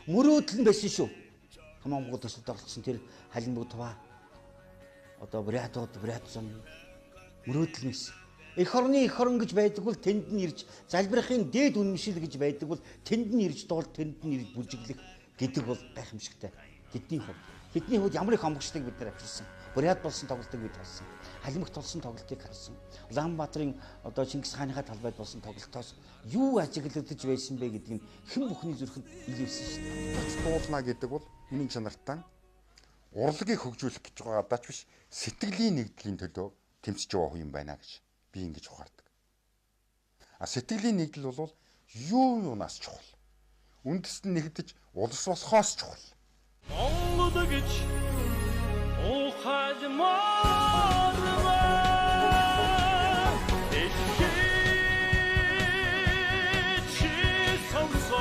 Мөрөөдөл нь байсан шүү. Хамаа Монгол төсөлд оролцсон тэр халимбог туваа. Одоо Бриатон мөрөөдөл нь байсан. Эх орон гэж байдаг бол тэнд нь ирж залбирахын дээд үнэмшил гэж байдаг бол тэнд нь ирж дуул тэнд нь ирж бүжиглэх гэдэг бол гайхамшигтай. Бидний хувьд ямар их амгчдыг бид нар авчирсан. Бурят болсон тоглолтыг бид харсан. Халимагт болсон тоглолтыг харсан. Улаанбаатарын одоо Чингис хааныхаа талбайд болсон тоглолтоос юу ажиглагдаж байсан бэ гэдэг нь хэн бүхний зүрхэнд илэрсэн шүү дээ. Дуулна гэдэг бол миний чанартай урлагийг хөгжүүлэх гэж байгаа дач биш сэтгэлийн нэгдлийн төлөө тэмцэж байгаа хүн юм байна гэж би ингэж ухаардаг. Сэтгэлийн нэгдэл бол юунаас чухал? Үндэст нь нэгдэж улс болохоос чухал. Монгол гэж ухаалмаар